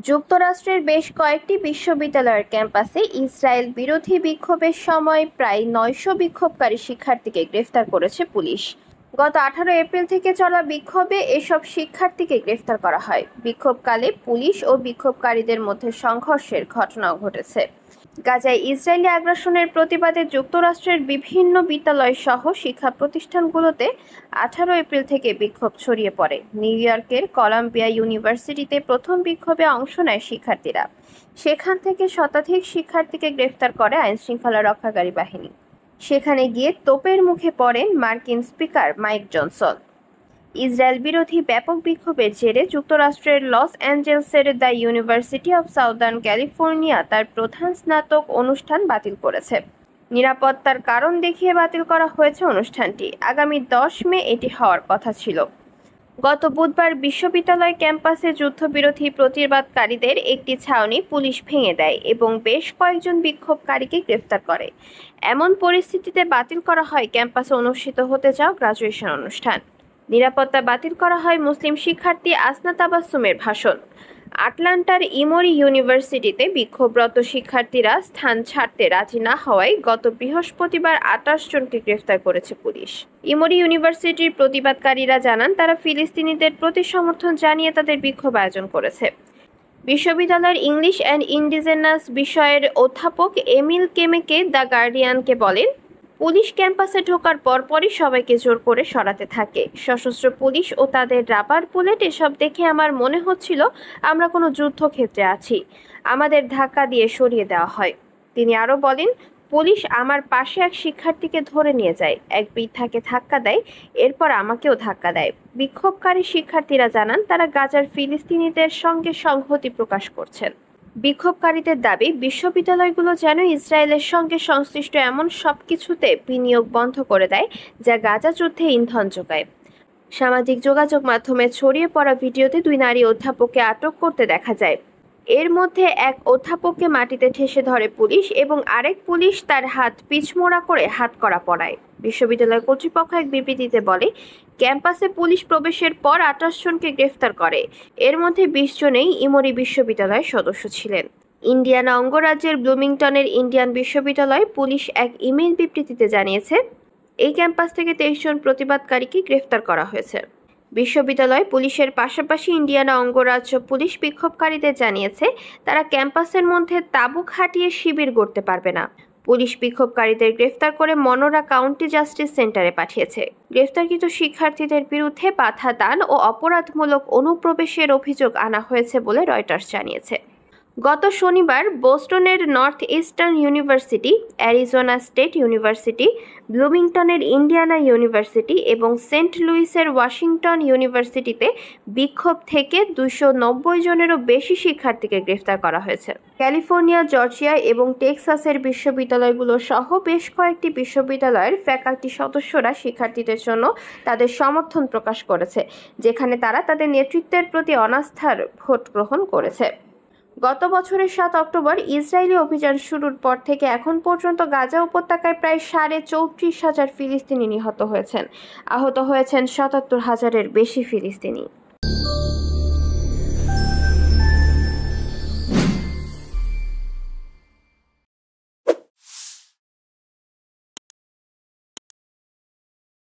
যুক্তরাষ্ট্রের বেশ কয়েকটি বিশ্ববিদ্যালয়ের ক্যাম্পাসে ইসরায়েল বিরোধী বিক্ষোভের সময় প্রায় ৯০০ বিক্ষোভকারী শিক্ষার্থীকে গ্রেফতার করেছে পুলিশ। গত ১৮ এপ্রিল থেকে চলা বিক্ষোভে এসব শিক্ষার্থীকে গ্রেফতার করা হয়। বিক্ষোভকালে পুলিশ ও বিক্ষোভকারীদের মধ্যে সংঘর্ষের ঘটনাও ঘটেছে। গাজায় ইসরায়েলি আগ্রাসনের প্রতিবাদে যুক্তরাষ্ট্রের বিভিন্ন বিদ্যালয় সহ শিক্ষা প্রতিষ্ঠানগুলোতে ১৮ এপ্রিল থেকে বিক্ষোভ ছড়িয়ে পড়ে। নিউ ইয়র্কের কলাম্বিয়া ইউনিভার্সিটিতে প্রথম বিক্ষোভে অংশ নেয় শিক্ষার্থীরা। সেখান থেকে শতাধিক শিক্ষার্থীকে গ্রেফতার করে আইনশৃঙ্খলা রক্ষাকারী বাহিনী। সেখানে গিয়ে তোপের মুখে পড়েন মার্কিন স্পিকার মাইক জনসন। ইসরায়েল বিরোধী ব্যাপক বিক্ষোভের জেরে যুক্তরাষ্ট্রের লস অ্যাঞ্জেলেসের the University of Southern California তার প্রধান স্নাতক অনুষ্ঠান বাতিল করেছে। নিরাপত্তার কারণ দেখিয়ে বাতিল করা হয়েছে অনুষ্ঠানটি। আগামী ১০ মে এটি হওয়ার কথা ছিল। গত বুধবার বিশ্ববিদ্যালয় ক্যাম্পাসে যুদ্ধবিরোধী প্রতিবাদকারীদের একটি ছাউনি পুলিশ ভেঙে দেয় এবং বেশ কয়েকজন বিক্ষোভকারীকে গ্রেফতার করে। এমন পরিস্থিতিতে বাতিল করা হয় ক্যাম্পাসে অনুষ্ঠিত হতে যাওয়া গ্রাজুয়েশন অনুষ্ঠান। নিরাপত্তা বাতিল করা হয় মুসলিম শিক্ষার্থী আসনা তাবাসসুমের ভাষণ। আটলান্টার ইমোরি ইউনিভার্সিটিতে বিক্ষোভরত শিক্ষার্থীরা স্থান ছাড়তে রাজি না হওয়ায় গত বৃহস্পতিবার ২৮ জনকে গ্রেফতার করেছে পুলিশ। ইমোরি ইউনিভার্সিটির প্রতিবাদকারীরা জানান তারা ফিলিস্তিনিদের প্রতি সমর্থন জানিয়ে তাদের বিক্ষোভ আয়োজন করেছে। বিশ্ববিদ্যালয়ের ইংলিশ অ্যান্ড ইন্ডিজেনাস বিষয়ের অধ্যাপক এমিল কেমেকে দ্য গার্ডিয়ানকে বলেন, পুলিশ ক্যাম্পাসে ঢোকার পরপরই সবাইকে জোর করে সরাতে থাকে। সশস্ত্র পুলিশ ও তাদের রাবার বুলেট এসব দেখে আমার মনে হচ্ছিল আমরা কোনো যুদ্ধক্ষেত্রে আছি। আমাদের ধাক্কা দিয়ে সরিয়ে দেওয়া হয়। তিনি আরও বলেন, পুলিশ আমার পাশে এক শিক্ষার্থীকে ধরে নিয়ে যায়, এক বৃদ্ধাকে ধাক্কা দেয়, এরপর আমাকেও ধাক্কা দেয়। বিক্ষোভকারী শিক্ষার্থীরা জানান তারা গাজার ফিলিস্তিনিদের সঙ্গে সংহতি প্রকাশ করছেন। বিক্ষোভকারীদের দাবি, বিশ্ববিদ্যালয়গুলো যেন ইসরায়েলের সঙ্গে সংশ্লিষ্ট এমন সবকিছুতে বিনিয়োগ বন্ধ করে দেয় যা গাজা যুদ্ধে ইন্ধন যোগায়। সামাজিক যোগাযোগ মাধ্যমে ছড়িয়ে পড়া ভিডিওতে ২ নারী অধ্যাপককে আটক করতে দেখা যায়। এর মধ্যে এক অধ্যাপককে মাটিতে ঠেসে ধরে পুলিশ এবং আরেক পুলিশ তার হাত পিছমোড়া করে হাতকড়া পরায়। বিশ্ববিদ্যালয় কর্তৃপক্ষ এক বিবৃতিতে বলে, ক্যাম্পাসে পুলিশ প্রবেশের পর ২৮ জনকে গ্রেফতার করে। এর মধ্যে ২০ জনেই ইমোরি বিশ্ববিদ্যালয়ের সদস্য ছিলেন। ইন্ডিয়ানা অঙ্গরাজ্যের ব্লুমিংটনের ইন্ডিয়ান বিশ্ববিদ্যালয় পুলিশ এক ইমেইল বিবৃতিতে জানিয়েছে, এই ক্যাম্পাস থেকে ২৩ জন প্রতিবাদকারীকে গ্রেফতার করা হয়েছে। বিশ্ববিদ্যালয় পুলিশের পাশাপাশি ইন্ডিয়ানা অঙ্গরাজ্য পুলিশ বিক্ষোভকারীদের জানিয়েছে তারা ক্যাম্পাসের মধ্যে তাঁবু খাটিয়ে শিবির গড়তে পারবে না। পুলিশ বিক্ষোভকারীদের গ্রেফতার করে মনোরা কাউন্টি জাস্টিস সেন্টারে পাঠিয়েছে। গ্রেফতারকৃত শিক্ষার্থীদের বিরুদ্ধে বাধা দান ও অপরাধমূলক অনুপ্রবেশের অভিযোগ আনা হয়েছে বলে রয়টার্স জানিয়েছে। গত শনিবার বোস্টনের North Eastern University, Arizona State University, ব্লুমিংটনের ইন্ডিয়ানা ইউনিভার্সিটি এবং সেন্ট লুইসের ওয়াশিংটন ইউনিভার্সিটিতে বিক্ষোভ থেকে ২৯০ জনেরও বেশি শিক্ষার্থীকে গ্রেফতার করা হয়েছে। ক্যালিফোর্নিয়া, জর্জিয়া এবং টেক্সাসের বিশ্ববিদ্যালয়গুলো সহ বেশ কয়েকটি বিশ্ববিদ্যালয়ের ফ্যাকাল্টি সদস্যরা শিক্ষার্থীদের জন্য তাদের সমর্থন প্রকাশ করেছে, যেখানে তারা তাদের নেতৃত্বের প্রতি অনাস্থার ভোট গ্রহণ করেছে। গত বছরের ৭ অক্টোবর ইসরায়েলি অভিযান শুরুর পর থেকে এখন পর্যন্ত গাজা উপত্যকায় প্রায় ৩৪,৫০০ ফিলিস্তিনি নিহত হয়েছেন। আহত হয়েছেন ৭৭,০০০-এর বেশি ফিলিস্তিনি।